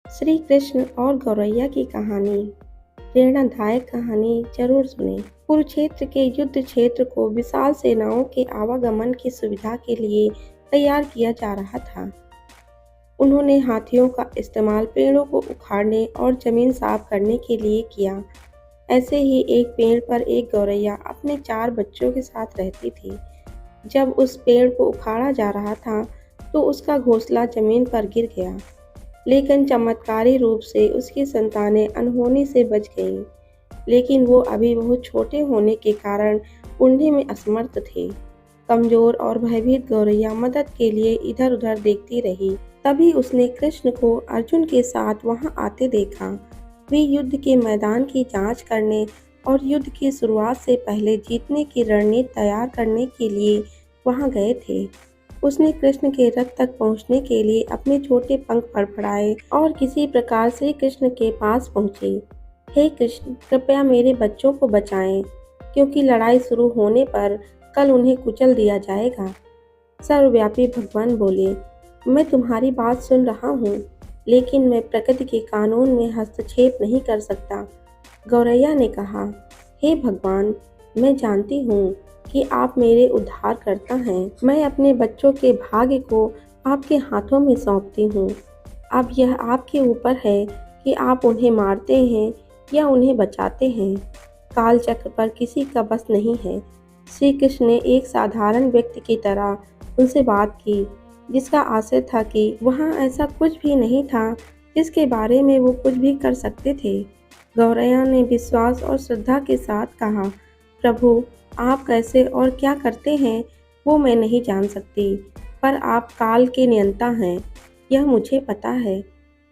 श्री कृष्ण और गौरैया की कहानी प्रेरणादायक कहानी जरूर सुने। कुरुक्षेत्र के युद्ध क्षेत्र को विशाल सेनाओं के आवागमन की सुविधा के लिए तैयार किया जा रहा था। उन्होंने हाथियों का इस्तेमाल पेड़ों को उखाड़ने और जमीन साफ करने के लिए किया। ऐसे ही एक पेड़ पर एक गौरैया अपने 4 बच्चों के साथ रहती थी। जब उस पेड़ को उखाड़ा जा रहा था तो उसका घोंसला जमीन पर गिर गया, लेकिन चमत्कारी रूप से उसकी संतानें अनहोनी से बच गईं। लेकिन वो अभी बहुत छोटे होने के कारण उड़ने में असमर्थ थे। कमजोर और भयभीत गौरैया मदद के लिए इधर उधर देखती रही। तभी उसने कृष्ण को अर्जुन के साथ वहां आते देखा। वे युद्ध के मैदान की जांच करने और युद्ध की शुरुआत से पहले जीतने की रणनीति तैयार करने के लिए वहां गए थे। उसने कृष्ण के रथ तक पहुंचने के लिए अपने छोटे पंख फड़फड़ाए और किसी प्रकार से कृष्ण के पास पहुंचे। हे कृष्ण, कृपया मेरे बच्चों को बचाएं, क्योंकि लड़ाई शुरू होने पर कल उन्हें कुचल दिया जाएगा। सर्वव्यापी भगवान बोले, मैं तुम्हारी बात सुन रहा हूँ, लेकिन मैं प्रकृति के कानून में हस्तक्षेप नहीं कर सकता। गौरैया ने कहा, हे भगवान, मैं जानती हूँ कि आप मेरे उद्धारकर्ता हैं। मैं अपने बच्चों के भाग्य को आपके हाथों में सौंपती हूँ। अब यह आपके ऊपर है कि आप उन्हें मारते हैं या उन्हें बचाते हैं। काल चक्र पर किसी का बस नहीं है। श्री कृष्ण ने एक साधारण व्यक्ति की तरह उनसे बात की, जिसका आशय था कि वहाँ ऐसा कुछ भी नहीं था जिसके बारे में वो कुछ भी कर सकते थे। गौरैया ने विश्वास और श्रद्धा के साथ कहा, प्रभु, आप कैसे और क्या करते हैं वो मैं नहीं जान सकती, पर आप काल के नियंता हैं, यह मुझे पता है।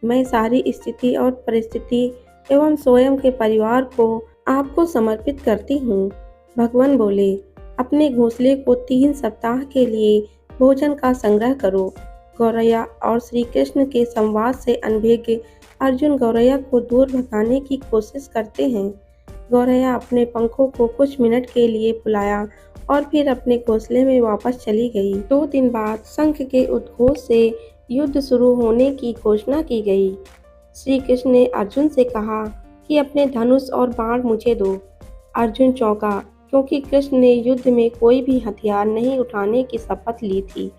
मैं सारी स्थिति और परिस्थिति एवं स्वयं के परिवार को आपको समर्पित करती हूँ। भगवान बोले, अपने घोंसले को 3 सप्ताह के लिए भोजन का संग्रह करो। गौरैया और श्री कृष्ण के संवाद से अनभिज्ञ अर्जुन गौरैया को दूर भगाने की कोशिश करते हैं। गौरैया अपने पंखों को कुछ मिनट के लिए फुलाया और फिर अपने घोंसले में वापस चली गई। 2 दिन बाद शंख के उद्घोष से युद्ध शुरू होने की घोषणा की गई। श्री कृष्ण ने अर्जुन से कहा कि अपने धनुष और बाण मुझे दो। अर्जुन चौंका, क्योंकि कृष्ण ने युद्ध में कोई भी हथियार नहीं उठाने की शपथ ली थी।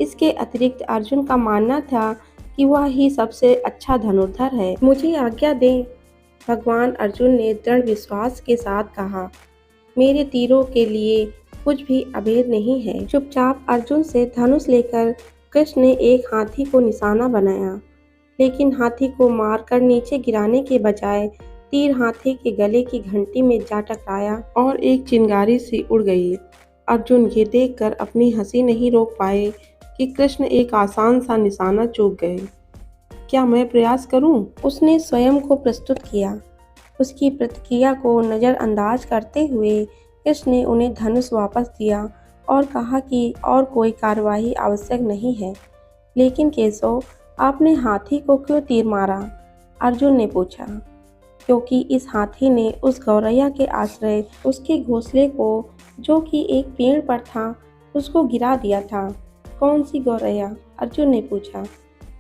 इसके अतिरिक्त अर्जुन का मानना था कि वह ही सबसे अच्छा धनुर्धर है। मुझे आज्ञा दें, भगवान अर्जुन ने दृढ़ विश्वास के साथ कहा, मेरे तीरों के लिए कुछ भी अभेद नहीं है। चुपचाप अर्जुन से धनुष लेकर कृष्ण ने एक हाथी को निशाना बनाया, लेकिन हाथी को मारकर नीचे गिराने के बजाय तीर हाथी के गले की घंटी में जा टकराया और एक चिंगारी सी उड़ गई। अर्जुन ये देखकर अपनी हंसी नहीं रोक पाए कि कृष्ण एक आसान सा निशाना चूक गए। क्या मैं प्रयास करूं? उसने स्वयं को प्रस्तुत किया। उसकी प्रतिक्रिया को नज़रअंदाज करते हुए कृष्ण ने उन्हें धनुष वापस दिया और कहा कि और कोई कार्यवाही आवश्यक नहीं है। लेकिन केशव, आपने हाथी को क्यों तीर मारा? अर्जुन ने पूछा। क्योंकि इस हाथी ने उस गौरैया के आश्रय उसके घोंसले को, जो कि एक पेड़ पर था, उसको गिरा दिया था। कौन सी गौरैया? अर्जुन ने पूछा।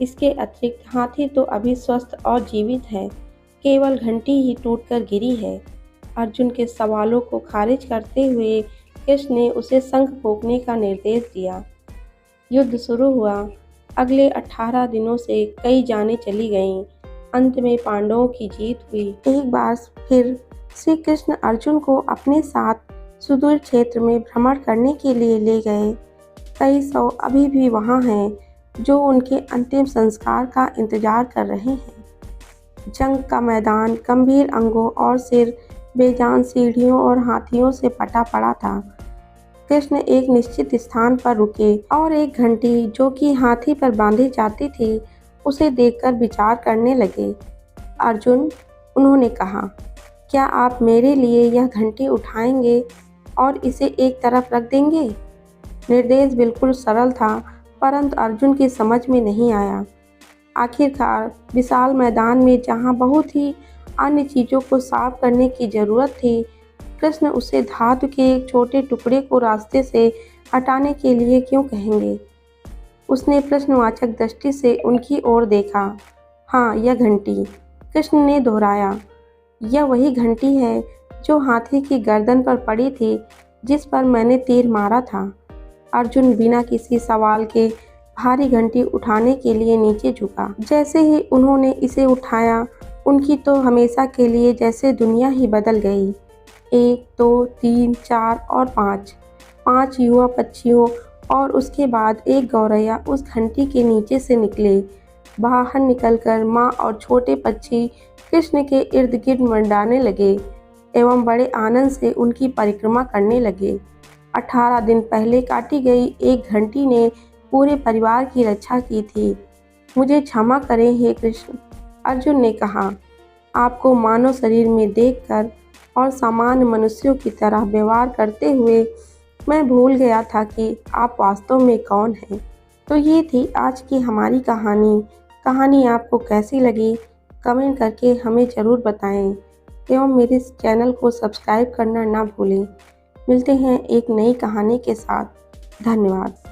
इसके अतिरिक्त हाथी तो अभी स्वस्थ और जीवित है, केवल घंटी ही टूटकर गिरी है। अर्जुन के सवालों को खारिज करते हुए कृष्ण ने उसे शंख फूंकने का निर्देश दिया। युद्ध शुरू हुआ। अगले 18 दिनों से कई जानें चली गईं। अंत में पांडवों की जीत हुई। एक बार फिर श्री कृष्ण अर्जुन को अपने साथ सुदूर क्षेत्र में भ्रमण करने के लिए ले गए। कई सौ अभी भी वहाँ हैं, जो उनके अंतिम संस्कार का इंतजार कर रहे हैं। जंग का मैदान गंभीर अंगों और सिर बेजान सीढ़ियों और हाथियों से पटा पड़ा था। कृष्ण एक निश्चित स्थान पर रुके और एक घंटी, जो कि हाथी पर बांधी जाती थी, उसे देखकर विचार करने लगे। अर्जुन, उन्होंने कहा, क्या आप मेरे लिए यह घंटी उठाएंगे और इसे एक तरफ रख देंगे? निर्देश बिल्कुल सरल था, परंतु अर्जुन की समझ में नहीं आया। आखिरकार विशाल मैदान में, जहाँ बहुत ही अन्य चीज़ों को साफ करने की जरूरत थी, कृष्ण उसे धातु के एक छोटे टुकड़े को रास्ते से हटाने के लिए क्यों कहेंगे? उसने प्रश्नवाचक दृष्टि से उनकी ओर देखा। हाँ, यह घंटी, कृष्ण ने दोहराया। यह वही घंटी है जो हाथी की गर्दन पर पड़ी थी, जिस पर मैंने तीर मारा था। अर्जुन बिना किसी सवाल के भारी घंटी उठाने के लिए नीचे झुका। जैसे ही उन्होंने इसे उठाया, उनकी तो हमेशा के लिए जैसे दुनिया ही बदल गई। 1, 2, 3, 4 और 5, 5 युवा पक्षियों और उसके बाद एक गौरैया उस घंटी के नीचे से निकले। बाहर निकलकर माँ और छोटे पक्षी कृष्ण के इर्द गिर्द मंडराने लगे एवं बड़े आनंद से उनकी परिक्रमा करने लगे। 18 दिन पहले काटी गई एक घंटी ने पूरे परिवार की रक्षा की थी। मुझे क्षमा करें हे कृष्ण, अर्जुन ने कहा। आपको मानव शरीर में देखकर और सामान्य मनुष्यों की तरह व्यवहार करते हुए मैं भूल गया था कि आप वास्तव में कौन हैं। तो ये थी आज की हमारी कहानी। कहानी आपको कैसी लगी कमेंट करके हमें ज़रूर बताएं एवं मेरे इस चैनल को सब्सक्राइब करना ना भूलें। मिलते हैं एक नई कहानी के साथ। धन्यवाद।